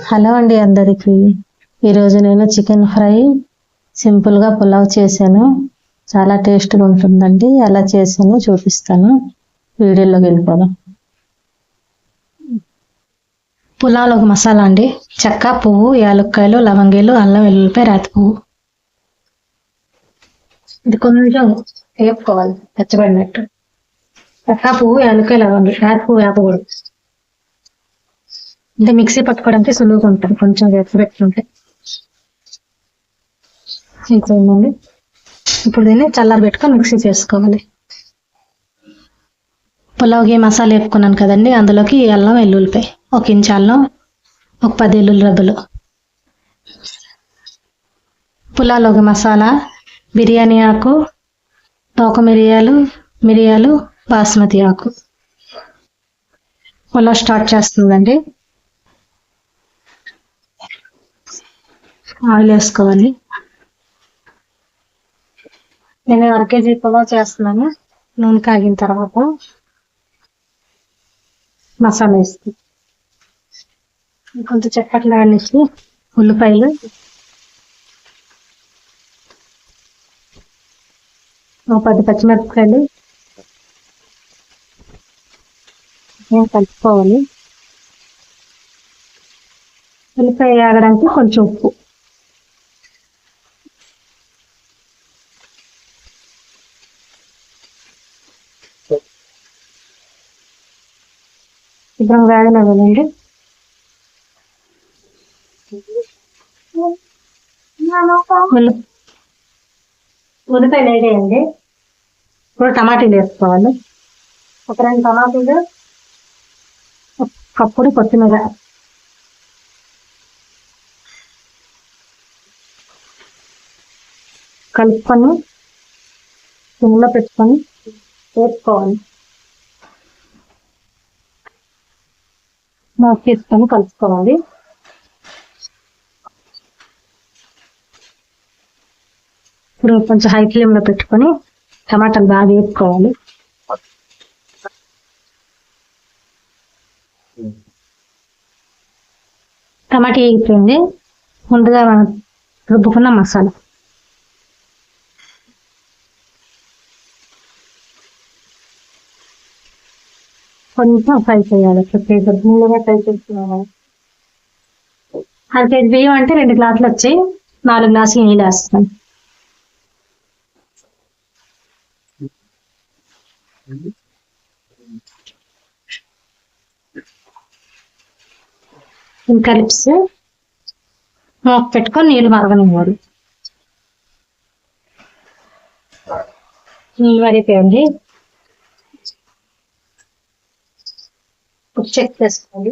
Hello అండి అందరికీ. ఈరోజు నేను చికెన్ ఫ్రై సింపుల్గా పులావ్ చేశాను. చాలా టేస్ట్గా ఉంటుందండి. ఎలా చేశానో చూపిస్తాను. వీడియోలోకి వెళ్ళిపోదాం. పులావ్లో ఒక మసాలా అండి. చెక్క, పువ్వు, యాలక్కాయలు, లవంగాలు, అల్లం వెల్లుల్లిపాయ, రాతి పువ్వు. ఇది కొంచెం వేపుకోవాలి పచ్చబడినట్టు. చెక్క, పువ్వు, యాలక్కాయ, లవంగాలు, రాతి పువ్వు వేపకూడదు. అంటే మిక్సీ పట్టుకోవడానికి సులువుగా ఉంటుంది కొంచెం వేపు పెట్టుకుంటే. అయిపోయిందండి. ఇప్పుడు దీన్ని చల్లారి పెట్టుకొని మిక్సీ చేసుకోవాలి. పులావ్కి మసాలా వేపుకున్నాను కదండి, అందులోకి అల్లం వెల్లుల్లిపాయ, 1 ఇంచు అల్లం, ఒక 10 వెల్లుల్లి రబ్బలు. పులావ్లోకి మసాలా బిర్యానీ ఆకు, తోక మిరియాలు, బాస్మతి ఆకు. పులావ్ స్టార్ట్ చేస్తుందండి. ఆయిల్ వేసుకోవాలి. నేను 1 కేజీ పులావ్ చేస్తున్నాను. నూనె కాగిన తర్వాత మసాలా వేస్తాను. కొంచెం చెక్కట్లాడనిచ్చి ఉల్లిపాయలు, ఒక 10 పచ్చిమిరపకాయలు కలుపుకోవాలి. ఉల్లిపాయ ఆగడానికి కొంచెం ఉప్పు. శుభ్రం వేగనివ్వాలండి. ఉల్లిపాయలు వేగేయండి. ఇప్పుడు టమాటీలు వేసుకోవాలి. ఒక 2 టమాటీలు, ఒక కప్పుడు కొత్తిమీర, కలుపుకొని సిమ్లో పెట్టుకొని వేసుకోవాలి. మూత తీసుకొని కలుపుకోవాలి. ఇప్పుడు కొంచెం హై ఫ్లేమ్లో పెట్టుకొని టమాటాలు బాగా వేపుకోవాలి. టమాటా వేగిపోయింది. ముందుగా మనం రుబ్బుకున్న మసాలా కొంచెం ఫ్రై చేయాలి. ముందుగా ఫ్రై చేసుకున్నాము. 1/2 కేజీ బియ్యం అంటే 2 గ్లాసులు వచ్చాయి. 4 గ్లాసులు నీళ్ళు వేస్తాం. కలిపి మూత పెట్టుకొని నీళ్ళు మరగనివ్వాలి. నీళ్ళు మరిగిపోయింది. ఉప్పు చెక్ చేసుకోండి.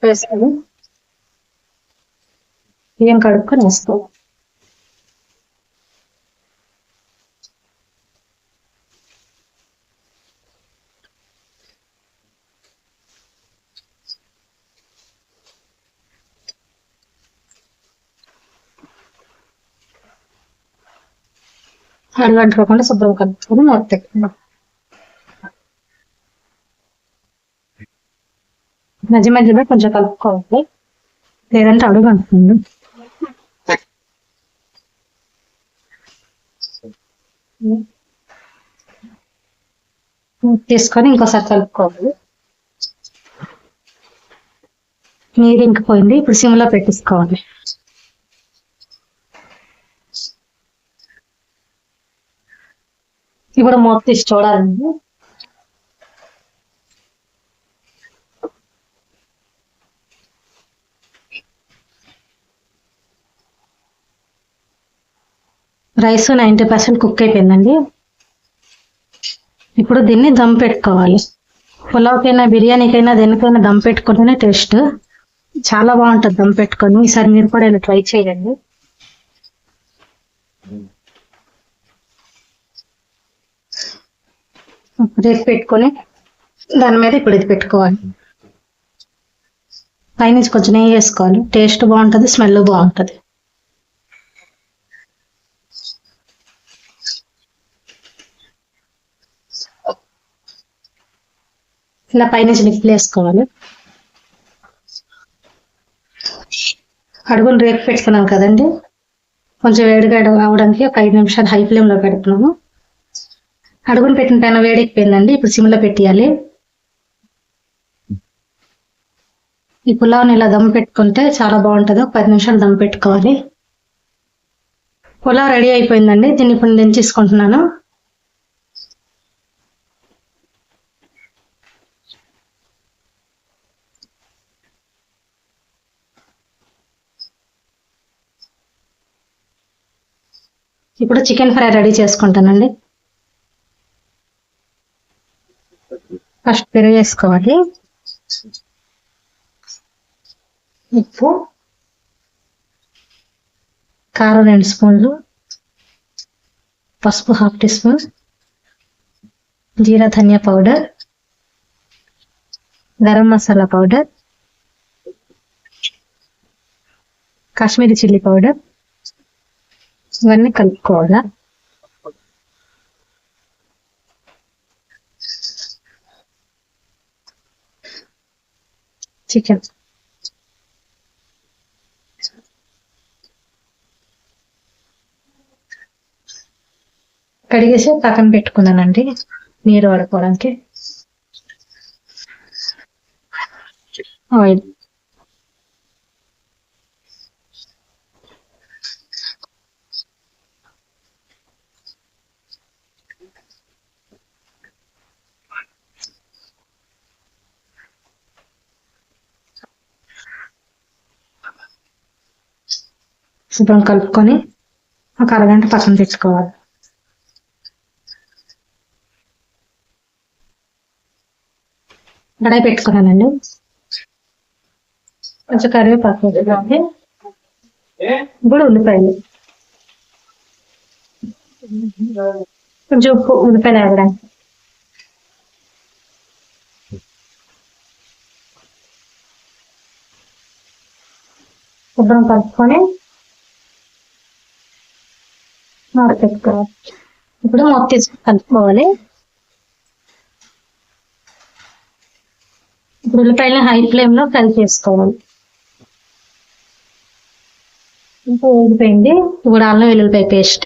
వేసుకొని బియ్యం కడుక్కొని వేసుకోవాలి. అడగంటుకోకుండా శుభ్రం కలుపుకొని మూత పెట్టుకున్నాం. మధ్య మధ్యలో కొంచెం కలుపుకోవాలి, లేదంటే అడుగు అంటుంది. తీసుకొని ఇంకోసారి కలుపుకోవాలి. నీరు ఇంకిపోయింది. ఇప్పుడు సిమ్లో పెట్టేసుకోవాలి. ఇప్పుడు మూత తీసి చూడాలండి. రైస్ 90% కుక్ అయిపోయిందండి. ఇప్పుడు దీన్ని దమ్ పెట్టుకోవాలి. పులావ్కైనా బిర్యానీకైనా దేనికైనా దమ్ పెట్టుకుంటేనే టేస్ట్ చాలా బాగుంటుంది. దమ్ పెట్టుకొని ఈసారి మీరు కూడా ఇలా ట్రై చేయండి. రేపు పెట్టుకొని దాని మీద ఇప్పుడు ఇది పెట్టుకోవాలి. పైనుంచి కొంచెం నెయ్యి వేసుకోవాలి. టేస్ట్ బాగుంటుంది, స్మెల్ బాగుంటుంది. ఇలా పైనుంచి నిప్పులు వేసుకోవాలి. అడుగును రేపు పెట్టుకున్నాం కదండి, కొంచెం వేడిగా అవడానికి ఒక 5 నిమిషాలు హై ఫ్లేమ్లో పెడుతున్నాము. అడుగును పెట్టిన పైన వేడెక్కిపోయిందండి. ఇప్పుడు సిమ్లో పెట్టేయాలి. ఈ పులావ్ని ఇలా దమ్ పెట్టుకుంటే చాలా బాగుంటుంది. ఒక 10 నిమిషాలు దమ్ పెట్టుకోవాలి. పులావ్ రెడీ అయిపోయిందండి. దీన్ని ఇప్పుడు దించేసుకుంటున్నాను. ఇప్పుడు చికెన్ ఫ్రై రెడీ చేసుకుంటానండి. ఫస్ట్ పెరుగు వేసుకోవాలి, ఉప్పు, కారం 2 స్పూన్లు, పసుపు 1/2 teaspoon, jeera dhania powder, garam masala powder, Kashmiri chilli powder. ఇవన్నీ కలుపుకోవాలా. చికెన్ కడిగేసి పక్కన పెట్టుకున్నానండి నీరు వాడుకోవడానికి. ఆయిల్, శుభ్రం కలుపుకొని ఒక అరగంట పక్కన తెచ్చుకోవాలి. కడాయి పెట్టుకున్నానండి, కొంచెం కరివేపాకు, ఇప్పుడు ఉల్లిపాయలు, కొంచెం ఉప్పు, ఉల్లిపాయలు వేయడానికి. శుభ్రం కలుపుకొని మూత పెట్టుకోవాలి. ఇప్పుడు మూత తీసుకుని కలుపుకోవాలి. ఇప్పుడు ఉల్లిపాయలు హై ఫ్లేమ్లో ఫ్రై చేసుకోవాలి. ఇంకా వేగిపోయింది. ఇప్పుడు అల్లం వెల్లుల్లిపాయ పేస్ట్,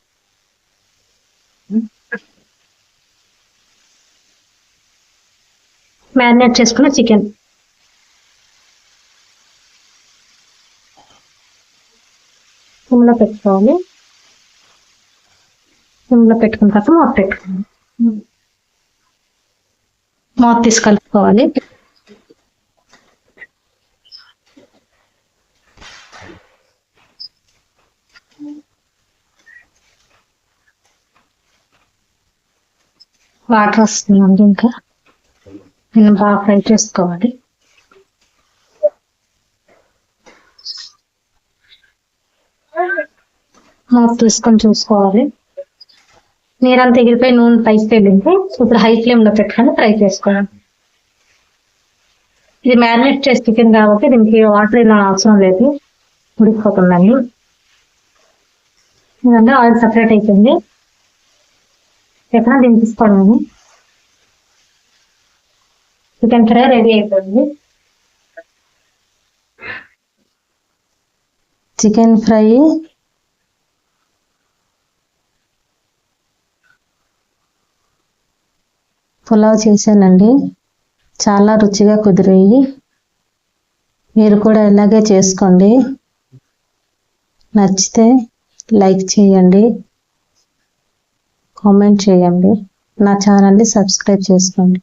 మ్యారినేట్ చేసుకున్న చికెన్, సిమ్లో పెట్టుకోవాలి. సిమ్లో పెట్టుకున్న తర్వాత మూత పెట్టుకోవాలి. మూత తీసి కలుపుకోవాలి. వాటర్ వస్తుందండి, ఇంకా నేను బాగా ఫ్రై చేసుకోవాలి. మూత తీసుకొని చూసుకోవాలి. నీరంతా ఎగిరిపోయి నూనె పైకి వెళ్ళింది. ఇప్పుడు హై ఫ్లేమ్లో పెట్టుకొని ఫ్రై చేసుకోవాలి. ఇది మ్యారినేట్ చేసి చికెన్ కాబట్టి దీనికి వాటర్ ఇలా అవసరం లేదు, ఉడికిపోతుందండి. ఎందుకంటే ఆయిల్ సపరేట్ అయిపోయింది. ఎక్కడ దింపిస్తాను. చికెన్ ఫ్రై రెడీ అయిపోయింది. చికెన్ ఫ్రై పులావ్ చేశానండి, చాలా రుచిగా కుదిరాయి. మీరు కూడా ఇలాగే చేసుకోండి. నచ్చితే లైక్ చేయండి, కామెంట్ చేయండి, నా ఛానల్ని సబ్స్క్రైబ్ చేసుకోండి.